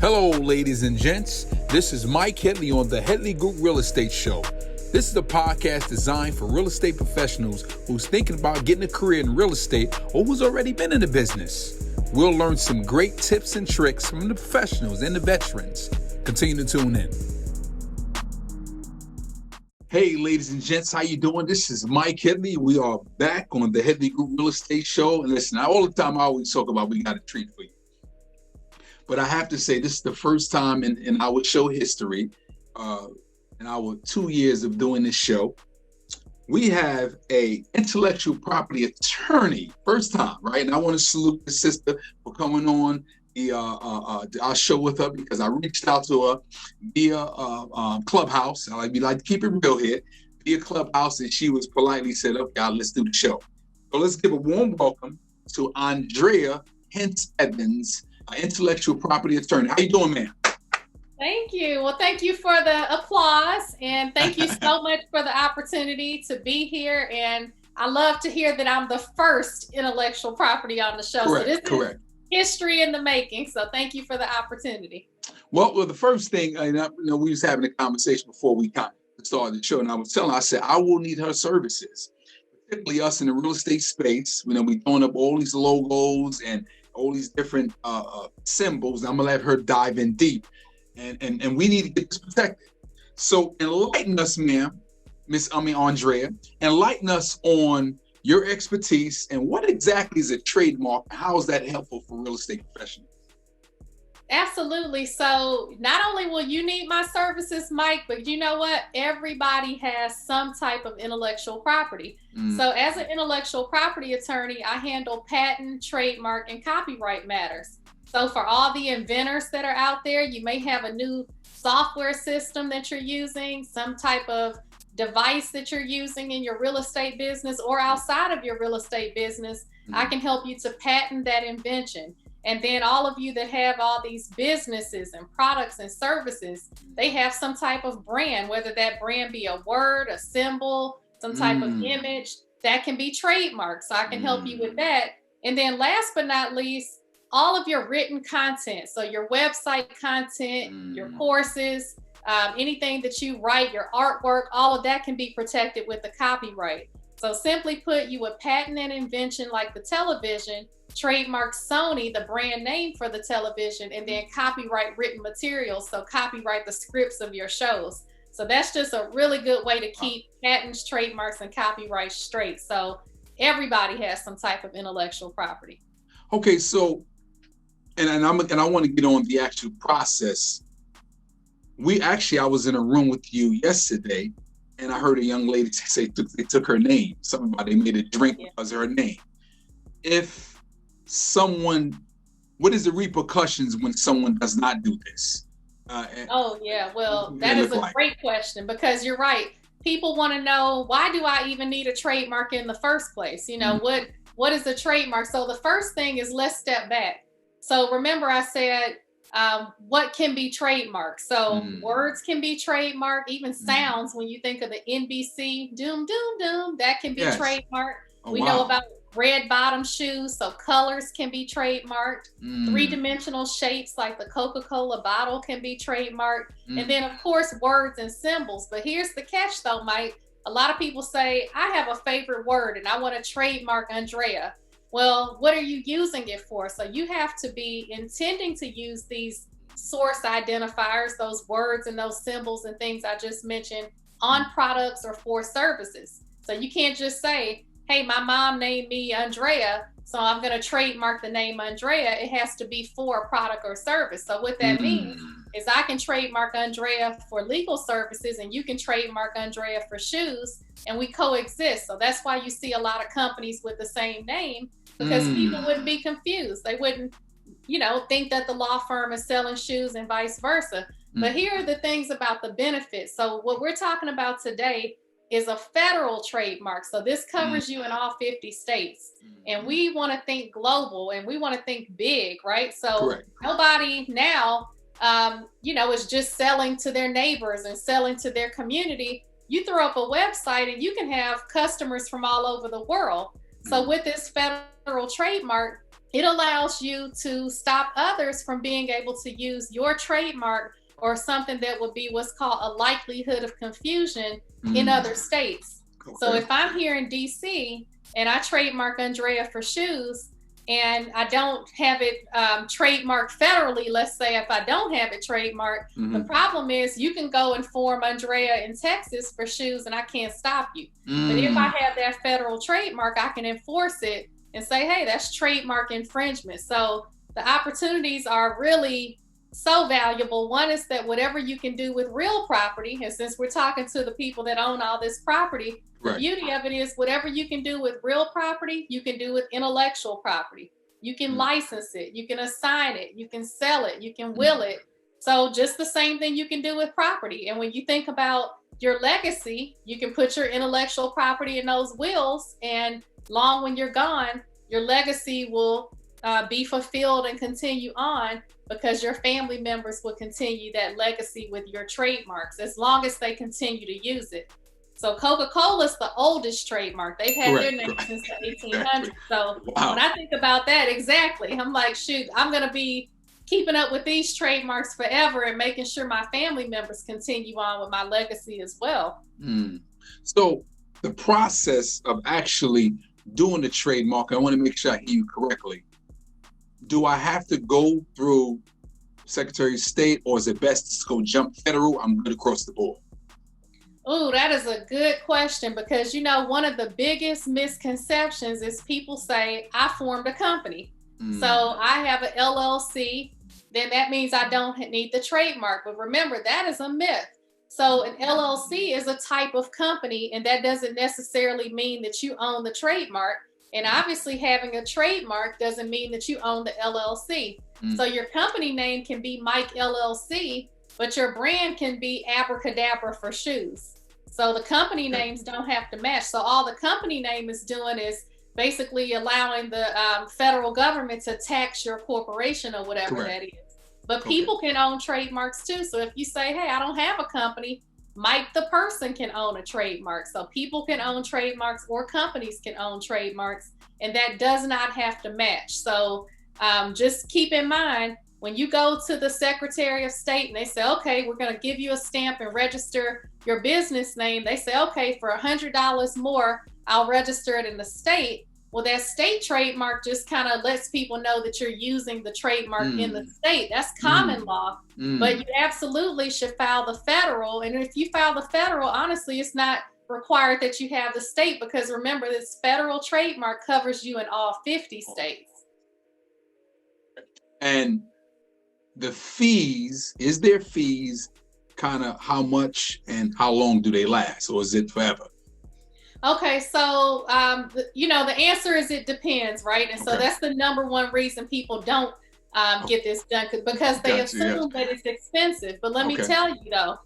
Hello, ladies and gents. This is Mike Headley on the Headley Group Real Estate Show. This is a podcast designed for real estate professionals who's thinking about getting a career in real estate or who's already been in the business. We'll learn some great tips and tricks from the professionals and the veterans. Continue to tune in. Hey, ladies and gents, how you doing? This is Mike Headley. We are back on the Headley Group Real Estate Show. And listen, all the time I always talk about we got a treat for you. But I have to say, this is the first time in our show history, in our 2 years of doing this show, we have a intellectual property attorney, first time, right? And I want to salute the sister for coming on our show with her, because I reached out to her via Clubhouse. We like to keep it real here, via Clubhouse, and she was politely said, "Okay, let's do the show." So let's give a warm welcome to Andrea Hence Evans, intellectual property attorney. How you doing, ma'am? Thank you. Well, thank you for the applause, and thank you so much for the opportunity to be here. And I love to hear that I'm the first intellectual property on the show. Correct, so this correct. is history in the making. So thank you for the opportunity. Well, the first thing, we was having a conversation before we started the show, and I was telling her, I said, I will need her services, particularly us in the real estate space. We throwing up all these logos and all these different symbols. I'm gonna let her dive in deep, and we need to get this protected. So enlighten us, ma'am, Andrea, enlighten us on your expertise and what exactly is a trademark. How is that helpful for real estate professionals? Absolutely. So not only will you need my services, Mike, but you know what? Everybody has some type of intellectual property. So as an intellectual property attorney, I handle patent, trademark, and copyright matters. So for all the inventors that are out there, you may have a new software system that you're using, some type of device that you're using in your real estate business or outside of your real estate business. I can help you to patent that invention. And then all of you that have all these businesses and products and services, they have some type of brand, whether that brand be a word, a symbol, some type of image that can be trademarked. So I can help you with that. And then last but not least, all of your written content. So your website content, your courses, anything that you write, your artwork, all of that can be protected with the copyright. So simply put, you would patent an invention like the television, trademark Sony, the brand name for the television, and then copyright written materials. So copyright the scripts of your shows. So that's just a really good way to keep patents, trademarks, and copyrights straight. So everybody has some type of intellectual property. Okay, so, and I want to get on the actual process. I was in a room with you yesterday, and I heard a young lady say they took her name. Something about they made a drink because of her name. What is the repercussions when someone does not do this? That is a great question, because you're right. People want to know, why do I even need a trademark in the first place? What is a trademark? So the first thing is, let's step back. So remember I said, what can be trademarked? So words can be trademarked, even sounds. When you think of the NBC, doom, doom, doom, that can be trademarked. We know about red bottom shoes, so colors can be trademarked. Three-dimensional shapes like the Coca-Cola bottle can be trademarked. And then of course words and symbols. But here's the catch though, Mike. A lot of people say, I have a favorite word and I want to trademark Andrea. Well, what are you using it for? So you have to be intending to use these source identifiers, those words and those symbols and things I just mentioned, on products or for services. So you can't just say, hey, my mom named me Andrea, so I'm going to trademark the name Andrea. It has to be for a product or service. So what that means is I can trademark Andrea for legal services, and you can trademark Andrea for shoes, and we coexist. So that's why you see a lot of companies with the same name, because people wouldn't be confused. They wouldn't, think that the law firm is selling shoes and vice versa. But here are the things about the benefits. So what we're talking about today is a federal trademark. So this covers you in all 50 states. And we want to think global, and we want to think big, right? So nobody now, is just selling to their neighbors and selling to their community. You throw up a website and you can have customers from all over the world. So with this federal trademark, it allows you to stop others from being able to use your trademark or something that would be what's called a likelihood of confusion in other states. Okay. So if I'm here in DC and I trademark Andrea for shoes, and I don't have it trademarked federally, let's say if I don't have it trademarked, the problem is you can go and form Andrea in Texas for shoes and I can't stop you. But if I have that federal trademark, I can enforce it and say, hey, that's trademark infringement. So the opportunities are really so valuable. One is that whatever you can do with real property, and since we're talking to the people that own all this property, the beauty of it is whatever you can do with real property, you can do with intellectual property. You can license it, you can assign it, you can sell it, you can will it. So just the same thing you can do with property. And when you think about your legacy, you can put your intellectual property in those wills, and long when you're gone, your legacy will be fulfilled and continue on, because your family members will continue that legacy with your trademarks as long as they continue to use it. So Coca-Cola is the oldest trademark. They've had their name since the 1800s. So when I think about that, exactly, I'm like, shoot, I'm going to be keeping up with these trademarks forever and making sure my family members continue on with my legacy as well. So the process of actually doing the trademark, I want to make sure I hear you correctly. Do I have to go through Secretary of State, or is it best to go jump federal? I'm good across the board. Oh, that is a good question, because, you know, one of the biggest misconceptions is people say, I formed a company. So I have an LLC, then that means I don't need the trademark. But remember, that is a myth. So an LLC is a type of company, and that doesn't necessarily mean that you own the trademark. And obviously having a trademark doesn't mean that you own the LLC. So your company name can be Mike LLC, but your brand can be Abracadabra for shoes. So the company names don't have to match. So all the company name is doing is basically allowing the federal government to tax your corporation or whatever that is. But people can own trademarks too. So if you say, hey, I don't have a company, Mike the person can own a trademark. So people can own trademarks, or companies can own trademarks, and that does not have to match. So just keep in mind, when you go to the Secretary of State and they say, okay, we're going to give you a stamp and register your business name, they say, okay, for $100 more, I'll register it in the state. Well, that state trademark just kind of lets people know that you're using the trademark in the state. That's common law, but you absolutely should file the federal. And if you file the federal, honestly, it's not required that you have the state, because remember, this federal trademark covers you in all 50 states. And the fees, is there fees, kind of how much and how long do they last, or is it forever? Okay, so, you know, the answer is it depends, right? And so that's the number one reason people don't get this done, because they assume that it's expensive. But let me tell you though,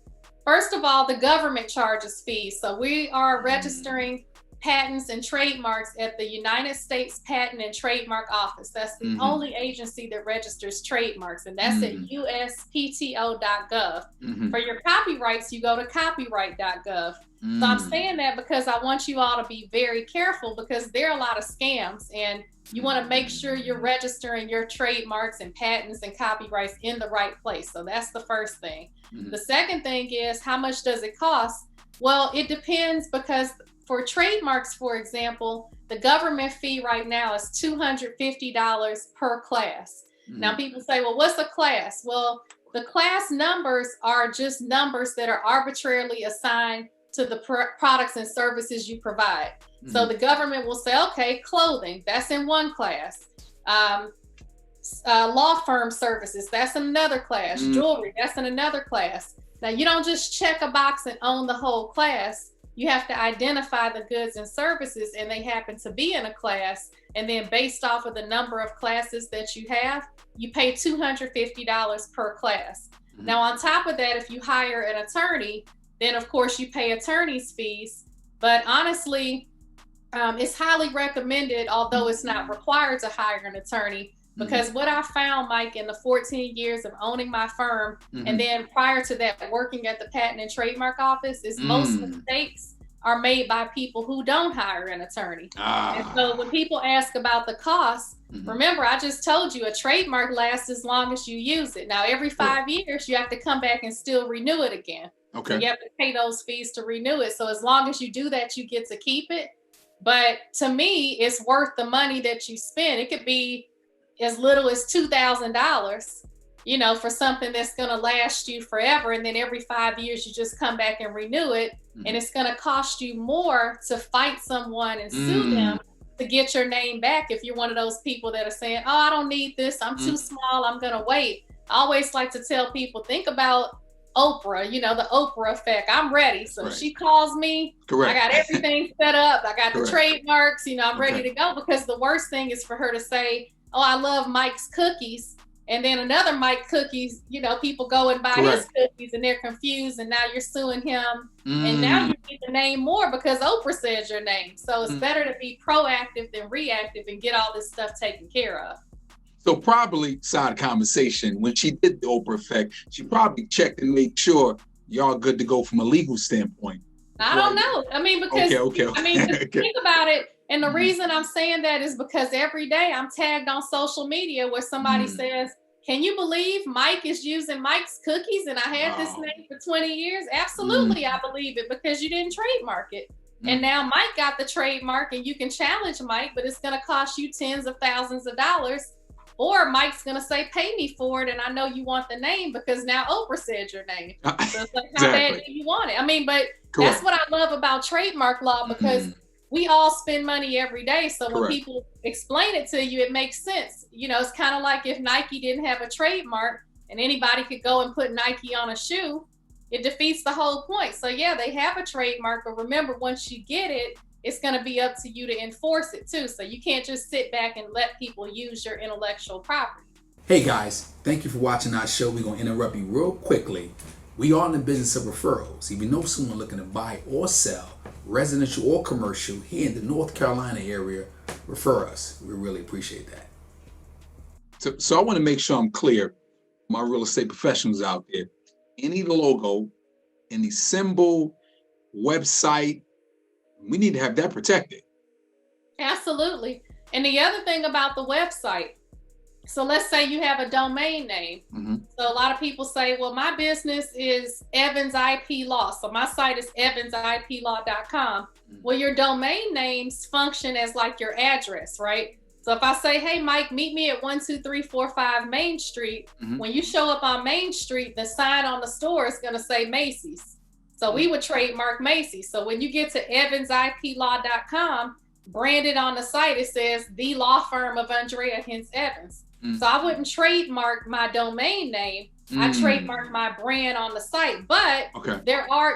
first of all, the government charges fees. So we are registering patents and trademarks at the United States Patent and Trademark Office. That's the only agency that registers trademarks, and that's at uspto.gov. For your copyrights, you go to copyright.gov. So I'm saying that because I want you all to be very careful, because there are a lot of scams, and you want to make sure you're registering your trademarks and patents and copyrights in the right place. So that's the first thing. The second thing is, how much does it cost? Well, it depends, because for trademarks, for example, the government fee right now is $250 per class. Now people say, well, what's a class? Well, the class numbers are just numbers that are arbitrarily assigned to the products and services you provide. So the government will say, okay, clothing, that's in one class. Law firm services, that's in another class. Jewelry, that's in another class. Now you don't just check a box and own the whole class. You have to identify the goods and services, and they happen to be in a class. And then based off of the number of classes that you have, you pay $250 per class. Now, on top of that, if you hire an attorney, then of course you pay attorney's fees. But honestly, it's highly recommended, although it's not required to hire an attorney, because what I found, Mike, in the 14 years of owning my firm, and then prior to that working at the Patent and Trademark Office, is most mistakes are made by people who don't hire an attorney. And so when people ask about the cost, Remember, I just told you a trademark lasts as long as you use it. Now, every 5 years, you have to come back and still renew it again. Okay. So you have to pay those fees to renew it. So as long as you do that, you get to keep it. But to me, it's worth the money that you spend. It could be as little as $2,000, you know, for something that's going to last you forever. And then every 5 years, you just come back and renew it. And it's going to cost you more to fight someone and sue them to get your name back. If you're one of those people that are saying, oh, I don't need this, I'm too small, I'm going to wait. I always like to tell people, think about Oprah, you know, the Oprah effect. I'm ready. So she calls me. I got everything set up. I got the trademarks, you know, I'm ready to go, because the worst thing is for her to say, oh, I love Mike's cookies. And then another Mike cookies, you know, people go and buy his cookies and they're confused. And now you're suing him. And now you need to name more because Oprah says your name. So it's better to be proactive than reactive and get all this stuff taken care of. So probably side conversation, when she did the Oprah effect, she probably checked and made sure y'all good to go from a legal standpoint. I don't know. I mean, because I mean, just think about it. And the reason I'm saying that is because every day I'm tagged on social media where somebody says, can you believe Mike is using Mike's cookies and I had this name for 20 years? Absolutely, I believe it, because you didn't trademark it. And now Mike got the trademark and you can challenge Mike, but it's going to cost you tens of thousands of dollars. Or Mike's going to say, pay me for it. And I know you want the name because now Oprah said your name. So it's like, how bad do you want it? I mean, but that's what I love about trademark law, because we all spend money every day. So when people explain it to you, it makes sense. You know, it's kind of like if Nike didn't have a trademark and anybody could go and put Nike on a shoe, it defeats the whole point. So yeah, they have a trademark, but remember, once you get it, it's going to be up to you to enforce it too. So you can't just sit back and let people use your intellectual property. Hey guys, thank you for watching our show. We're going to interrupt you real quickly. We are in the business of referrals. If you know someone looking to buy or sell, residential or commercial, here in the North Carolina area, refer us. We really appreciate that. So I want to make sure I'm clear, my real estate professionals out there. Any logo, any symbol, website, we need to have that protected. Absolutely. And the other thing about the website, so let's say you have a domain name. So a lot of people say, well, my business is Evans IP Law. So my site is evansiplaw.com. Well, your domain names function as like your address, right? So if I say, hey, Mike, meet me at 12345 Main Street, when you show up on Main Street, the sign on the store is going to say Macy's. So we would trademark Macy's. So when you get to evansiplaw.com, branded on the site, it says the law firm of Andrea Hence Evans. So I wouldn't trademark my domain name. I trademark my brand on the site. But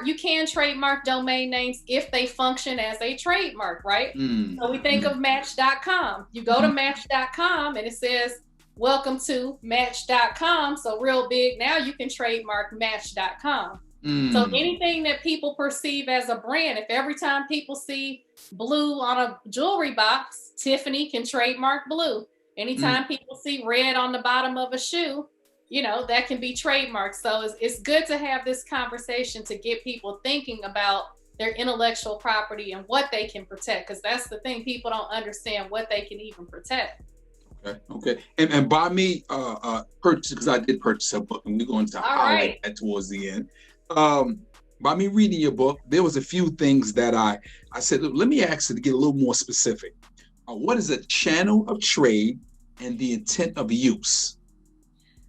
you can trademark domain names if they function as a trademark, right? So we think of Match.com. You go to Match.com and it says, welcome to Match.com. So real big, now you can trademark Match.com. So anything that people perceive as a brand, if every time people see blue on a jewelry box, Tiffany can trademark blue. Anytime people see red on the bottom of a shoe, you know, that can be trademarked. So it's good to have this conversation to get people thinking about their intellectual property and what they can protect, because that's the thing, people don't understand what they can even protect. Okay. And by me purchase, because I did purchase a book, and we're going to highlight that towards the end. By me reading your book, there was a few things that I said, let me ask you to get a little more specific. What is a channel of trade and the intent of use?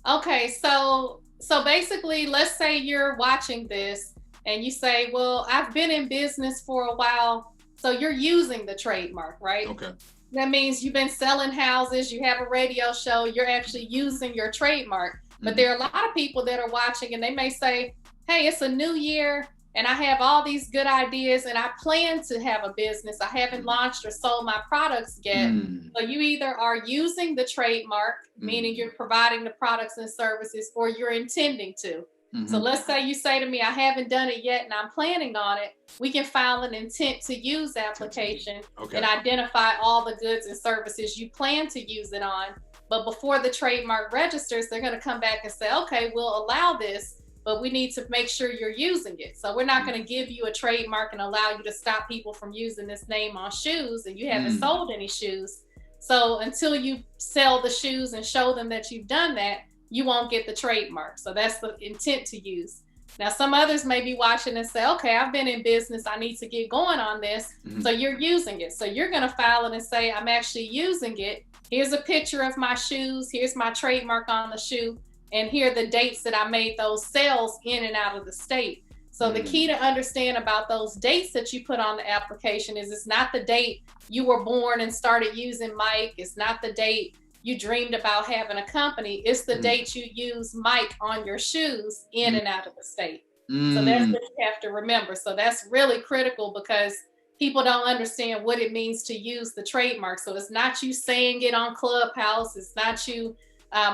Okay, so basically, let's say you're watching this and you say, well, I've been in business for a while. So you're using the trademark, right? Okay. That means you've been selling houses, you have a radio show, you're actually using your trademark. But there are a lot of people that are watching and they may say, hey, it's a new year and I have all these good ideas and I plan to have a business. I haven't launched or sold my products yet. So you either are using the trademark, meaning you're providing the products and services, or you're intending to. So let's say you say to me, I haven't done it yet and I'm planning on it. We can file an intent to use application and identify all the goods and services you plan to use it on. But before the trademark registers, they're going to come back and say, okay, we'll allow this, but we need to make sure you're using it. So we're not going to give you a trademark and allow you to stop people from using this name on shoes and you haven't sold any shoes. So until you sell the shoes and show them that you've done that, you won't get the trademark. So that's the intent to use. Now, some others may be watching and say, okay, I've been in business, I need to get going on this. So you're using it. So you're going to file it and say, I'm actually using it. Here's a picture of my shoes. Here's my trademark on the shoe. And here are the dates that I made those sales in and out of the state. So the key to understand about those dates that you put on the application is it's not the date you were born and started using Mike. It's not the date you dreamed about having a company. It's the date you use Mike on your shoes in and out of the state. So that's what you have to remember. So that's really critical because people don't understand what it means to use the trademark. So it's not you saying it on Clubhouse. It's not you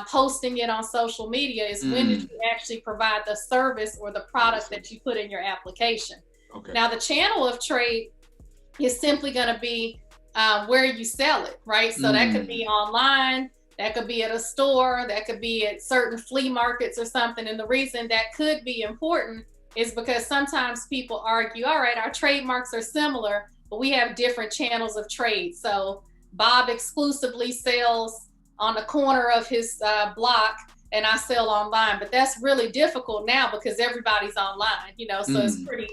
posting it on social media. Is when did you actually provide the service or the product that you put in your application. Okay. Now the channel of trade is simply going to be where you sell it, right? So that could be online, that could be at a store, that could be at certain flea markets or something. And the reason that could be important is because sometimes people argue, all right, our trademarks are similar, but we have different channels of trade. So Bob exclusively sells on the corner of his block and I sell online, but that's really difficult now because everybody's online, you know, so it's pretty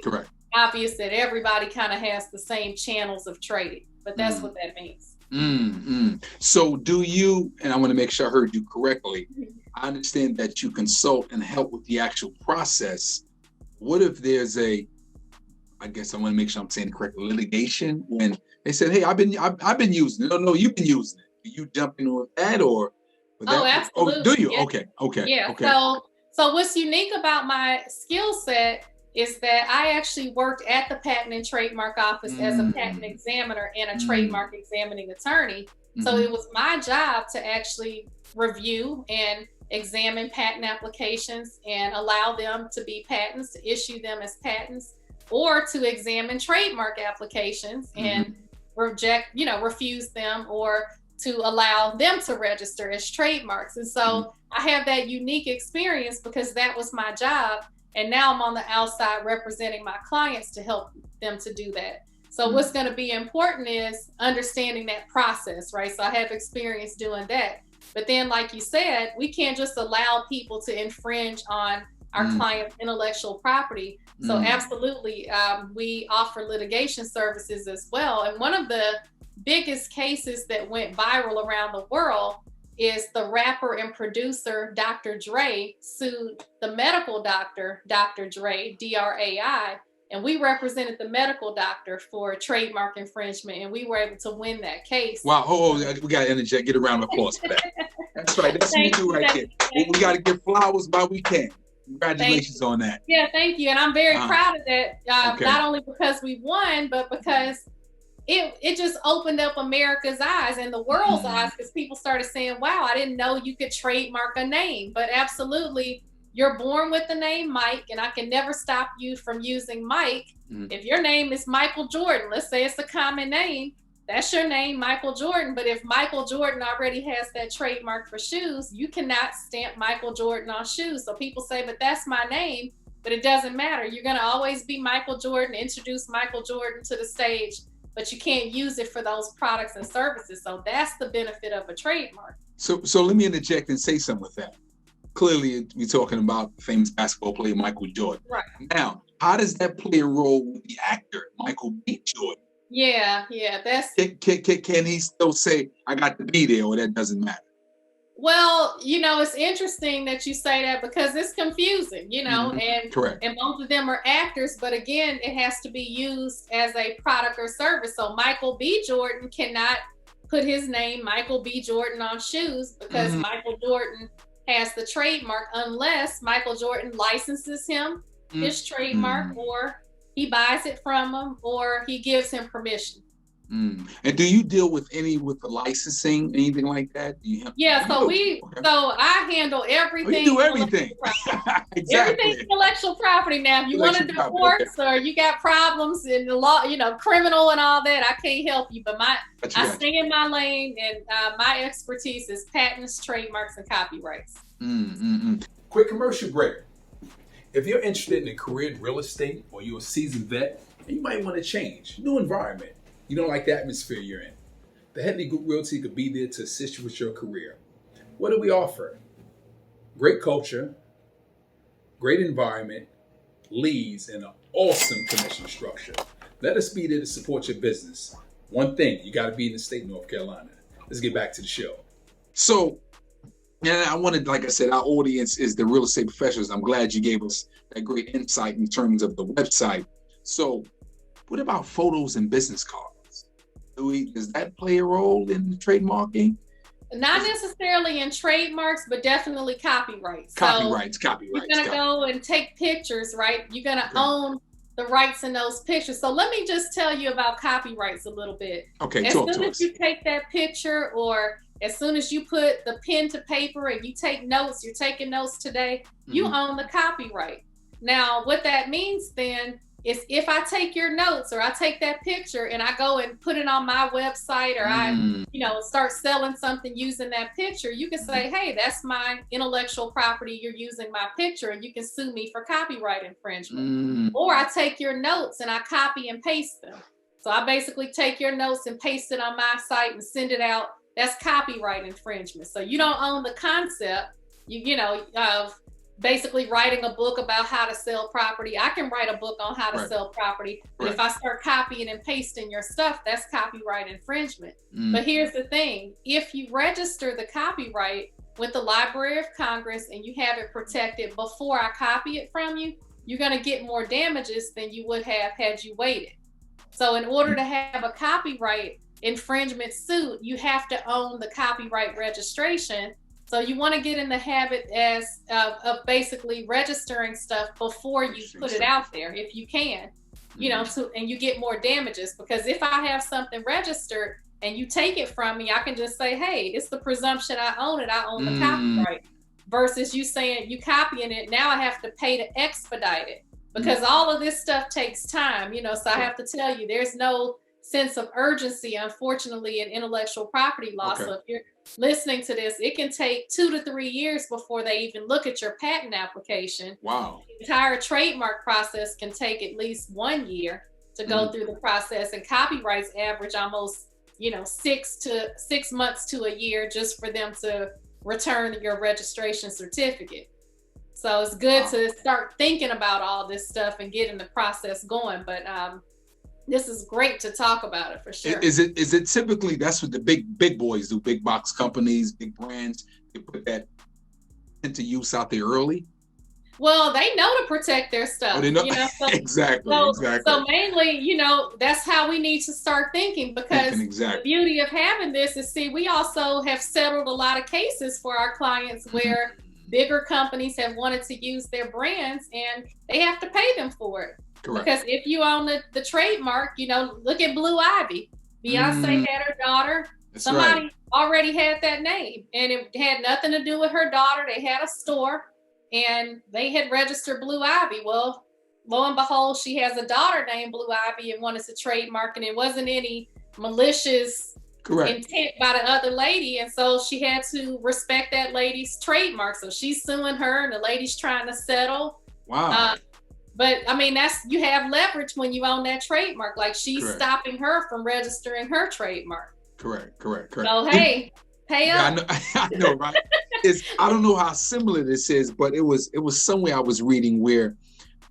obvious that everybody kind of has the same channels of trade, but that's what that means. So do you, and I want to make sure I heard you correctly, I understand that you consult and help with the actual process. What if there's I guess I want to make sure I'm saying the correct litigation when they said, hey, I've been using it. No, you've been using it. Do you jump in with that or? Absolutely. Oh, do you? Yeah. Okay. Yeah. Okay. So what's unique about my skill set is that I actually worked at the Patent and Trademark Office as a patent examiner and a trademark examining attorney. So it was my job to actually review and examine patent applications and allow them to be patents, to issue them as patents, or to examine trademark applications and refuse them or to allow them to register as trademarks. And so I have that unique experience because that was my job. And now I'm on the outside representing my clients to help them to do that. So what's going to be important is understanding that process, right? So I have experience doing that. But then, like you said, we can't just allow people to infringe on our client's intellectual property. So absolutely, we offer litigation services as well. And one of the biggest cases that went viral around the world is the rapper and producer Dr. Dre sued the medical doctor, Dr. Dre, DRAI, and we represented the medical doctor for trademark infringement, and we were able to win that case. Wow, we got to interject, get a round of applause for that. That's right, that's what we do right there. We got to give flowers while we can. Congratulations on that. Yeah, thank you, and I'm very proud of that, not only because we won, but because it just opened up America's eyes and the world's eyes, because people started saying, wow, I didn't know you could trademark a name. But absolutely, you're born with the name Mike, and I can never stop you from using Mike. If your name is Michael Jordan, let's say it's a common name, that's your name, Michael Jordan. But if Michael Jordan already has that trademark for shoes, you cannot stamp Michael Jordan on shoes. So people say, but that's my name. But it doesn't matter. You're going to always be Michael Jordan, introduce Michael Jordan to the stage, but you can't use it for those products and services. So that's the benefit of a trademark. So let me interject and say something with that. Clearly, we're talking about famous basketball player Michael Jordan. Right. Now, how does that play a role with the actor Michael B. Jordan? Yeah, that's. Can he still say, I got to be there, or that doesn't matter? Well, it's interesting that you say that because it's confusing, and correct. And both of them are actors, but again, it has to be used as a product or service. So Michael B. Jordan cannot put his name, Michael B. Jordan, on shoes because Michael Jordan has the trademark unless Michael Jordan licenses him his trademark or he buys it from him or he gives him permission. And do you deal with the licensing, anything like that? Yeah, so I handle everything. You do everything. Exactly. Everything's intellectual property now. If you want a divorce or you got problems in the law, criminal and all that, I can't help you. But I stay in my lane, and my expertise is patents, trademarks, and copyrights. Quick commercial break. If you're interested in a career in real estate or you're a seasoned vet and you might want to change, new environment, you don't like the atmosphere you're in, the Headley Group Realty could be there to assist you with your career. What do we offer? Great culture, great environment, leads, and an awesome commission structure. Let us be there to support your business. One thing, you got to be in the state of North Carolina. Let's get back to the show. So, yeah, I wanted, like I said, our audience is the real estate professionals. I'm glad you gave us that great insight in terms of the website. So, what about photos and business cards? Does that play a role in trademarking? Not necessarily in trademarks, but definitely copyrights. Copyrights. You're going to go and take pictures, right? You're going to own the rights in those pictures. So let me just tell you about copyrights a little bit. Okay, as soon as you take that picture, or as soon as you put the pen to paper and you take notes, you're taking notes today, you own the copyright. Now, what that means then is if I take your notes or I take that picture and I go and put it on my website, or I, start selling something using that picture, you can say, hey, that's my intellectual property. You're using my picture, and you can sue me for copyright infringement. Or I take your notes and I copy and paste them. So I basically take your notes and paste it on my site and send it out. That's copyright infringement. So you don't own the concept, of basically writing a book about how to sell property. I can write a book on how to sell property. But if I start copying and pasting your stuff, that's copyright infringement. But here's the thing. If you register the copyright with the Library of Congress and you have it protected before I copy it from you, you're going to get more damages than you would have had you waited. So in order to have a copyright infringement suit, you have to own the copyright registration. So you want to get in the habit of basically registering stuff before you put it out there, if you can, and you get more damages. Because if I have something registered and you take it from me, I can just say, hey, it's the presumption I own it. I own the copyright. Versus you saying you copying it, now I have to pay to expedite it, because all of this stuff takes time, so I have to tell you, there's no sense of urgency, unfortunately, in intellectual property law. So if you're listening to this, it can take 2 to 3 years before they even look at your patent application. Wow. The entire trademark process can take at least 1 year to go through the process, and copyrights average almost 6 months to a year just for them to return your registration certificate. So it's good to start thinking about all this stuff and getting the process going. But this is great to talk about it for sure. Is it typically, that's what the big boys do, big box companies, big brands, they put that into use out there early? Well, they know to protect their stuff. Oh, they know. Exactly. So mainly, that's how we need to start thinking, because the beauty of having this is, we also have settled a lot of cases for our clients where bigger companies have wanted to use their brands and they have to pay them for it. Correct. Because if you own the trademark, look at Blue Ivy. Beyonce had her daughter. Somebody already had that name, and it had nothing to do with her daughter. They had a store and they had registered Blue Ivy. Well, lo and behold, she has a daughter named Blue Ivy and wanted to trademark, and it wasn't any malicious intent by the other lady. And so she had to respect that lady's trademark. So she's suing her, and the lady's trying to settle. Wow. But I mean, you have leverage when you own that trademark. Like, she's stopping her from registering her trademark. Correct. So hey, pay up. I know, right? I don't know how similar this is, but it was somewhere I was reading where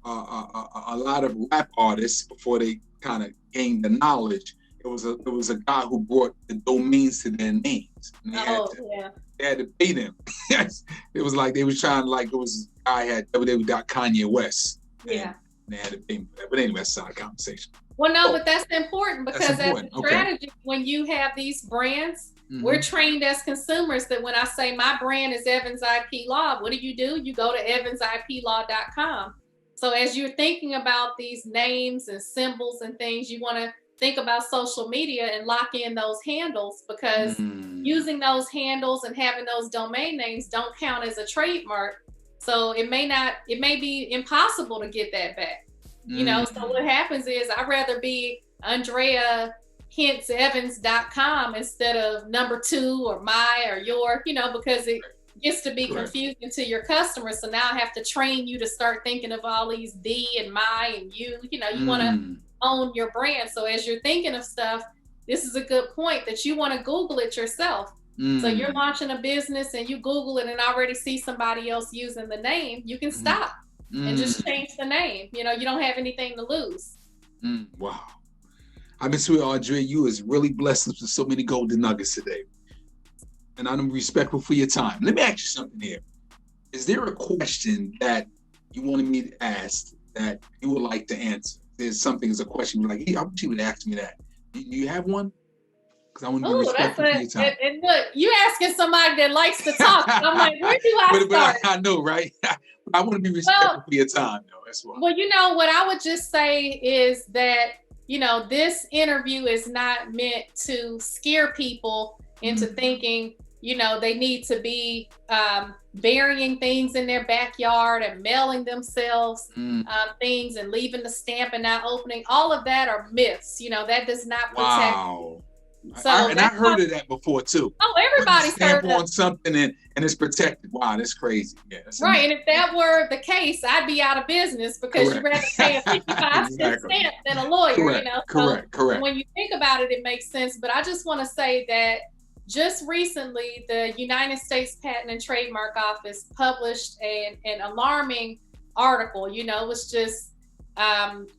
a lot of rap artists, before they kind of gained the knowledge, it was a guy who brought the domains to their names. And they had to pay them. It was like they was trying, like, it was a guy had www.Kanye West. Yeah. They had to pay him for that. But anyway, that's a conversation. Well, no, but that's important, because as a strategy, when you have these brands, we're trained as consumers that when I say my brand is Evans IP Law, what do? You go to evansiplaw.com. So as you're thinking about these names and symbols and things, you want to think about social media and lock in those handles, because using those handles and having those domain names don't count as a trademark. So it may be impossible to get that back. So what happens is, I'd rather be Andrea Hence Evans.com instead of number 2 or my or your, because it gets to be confusing to your customers. So now I have to train you to start thinking of all these D and my and you. You want to own your brand. So as you're thinking of stuff, this is a good point that you want to Google it yourself. So you're launching a business and you Google it and already see somebody else using the name, you can stop and just change the name. You know, you don't have anything to lose. Wow. I mean, sweet Andrea, you is really blessed us with so many golden nuggets today. And I'm respectful for your time. Let me ask you something here. Is there a question that you wanted me to ask that you would like to answer? There's something as a question you're like, hey, I wish you would ask me that. Do you have one? Because I want to be respectful for your time. And look, you asking somebody that likes to talk. I'm like, where do I start? But I know, right? I want to be respectful for your time, though. That's why. Well, you know, what I would just say is that, you know, this interview is not meant to scare people into thinking, you know, they need to be burying things in their backyard and mailing themselves things and leaving the stamp and not opening. All of that are myths. You know, that does not protect. Wow. So I heard of that before too. Oh, everybody's heard on something and it's protected. Wow, that's crazy. Yeah, that's right. And if that were the case, I'd be out of business because you'd rather pay a 55-cent stamp than a lawyer. Correct. You know, correct. When you think about it, it makes sense. But I just want to say that just recently, the United States Patent and Trademark Office published an alarming article. You know, it was just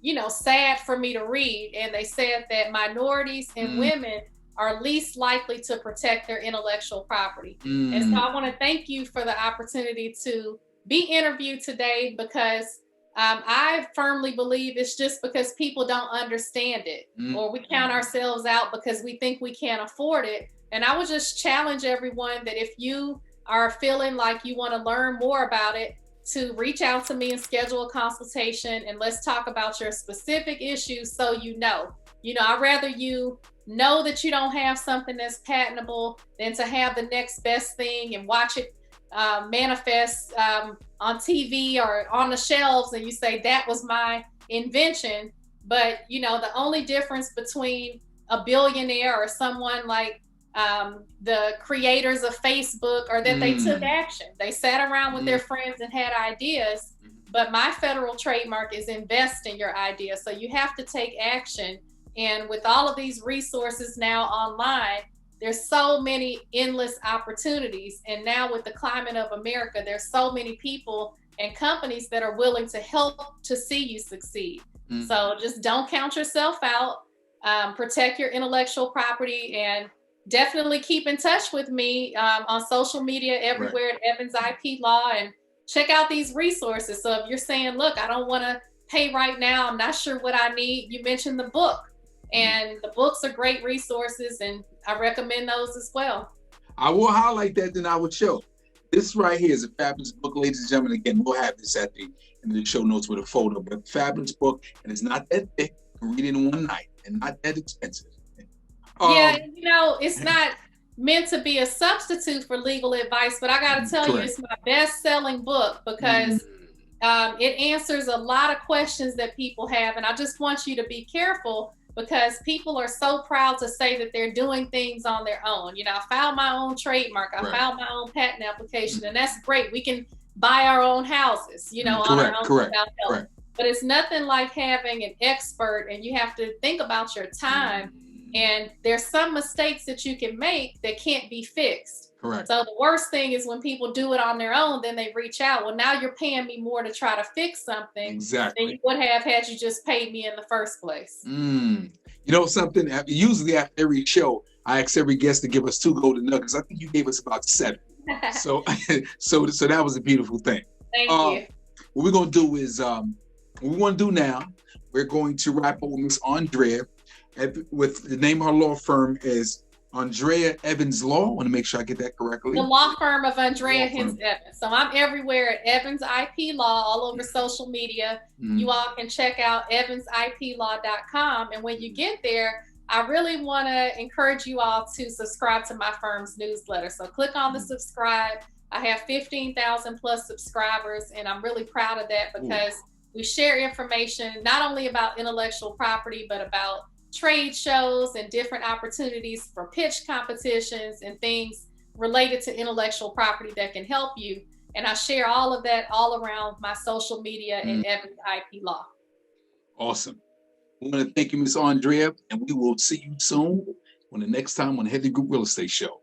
you know, sad for me to read. And they said that minorities and women are least likely to protect their intellectual property. And so I want to thank you for the opportunity to be interviewed today, because I firmly believe it's just because people don't understand it, or we count ourselves out because we think we can't afford it. And I would just challenge everyone that if you are feeling like you want to learn more about it, to reach out to me and schedule a consultation, and let's talk about your specific issues. So, you know, I'd rather you know that you don't have something that's patentable than to have the next best thing and watch it manifest on TV or on the shelves, and you say that was my invention. But, you know, the only difference between a billionaire or someone like the creators of Facebook are that they took action. They sat around with their friends and had ideas. But my federal trademark is invest in your idea. So you have to take action. And with all of these resources now online, there's so many endless opportunities. And now with the climate of America, there's so many people and companies that are willing to help to see you succeed. So just don't count yourself out. Protect your intellectual property, and definitely keep in touch with me on social media everywhere at Evans IP Law, and check out these resources. So if you're saying, look, I don't want to pay right now, I'm not sure what I need, you mentioned the book, and the books are great resources, and I recommend those as well. I will highlight that in our show. This right here is a fabulous book, ladies and gentlemen. Again, we'll have this at the end of the show notes with a photo, but fabulous book, and it's not that thick. You can read it in one night and not that expensive. Yeah, you know, it's not meant to be a substitute for legal advice, but I got to tell you, it's my best-selling book because it answers a lot of questions that people have. And I just want you to be careful, because people are so proud to say that they're doing things on their own. You know, I filed my own trademark, I filed my own patent application, and that's great. We can buy our own houses, you know, on our own without help. But it's nothing like having an expert, and you have to think about your time. And there's some mistakes that you can make that can't be fixed. Correct. So the worst thing is when people do it on their own, then they reach out. Well, now you're paying me more to try to fix something than you would have had you just paid me in the first place. You know something? Usually after every show, I ask every guest to give us 2 golden nuggets. I think you gave us about 7. so that was a beautiful thing. Thank you. What we're going to do is, what we want to do now, we're going to wrap up with Miss Andrea. With the name of her law firm is Andrea Evans Law. I want to make sure I get that correctly. The law firm of Andrea Hence Evans. So I'm everywhere at Evans IP Law, all over social media. You all can check out evansiplaw.com. And when you get there, I really want to encourage you all to subscribe to my firm's newsletter. So click on the subscribe. I have 15,000 plus subscribers, and I'm really proud of that, because we share information not only about intellectual property, but about trade shows and different opportunities for pitch competitions and things related to intellectual property that can help you. And I share all of that all around my social media and Evans IP Law. Awesome. I want to thank you, Miss Andrea, and we will see you soon on the next time on Headley Group Real Estate Show.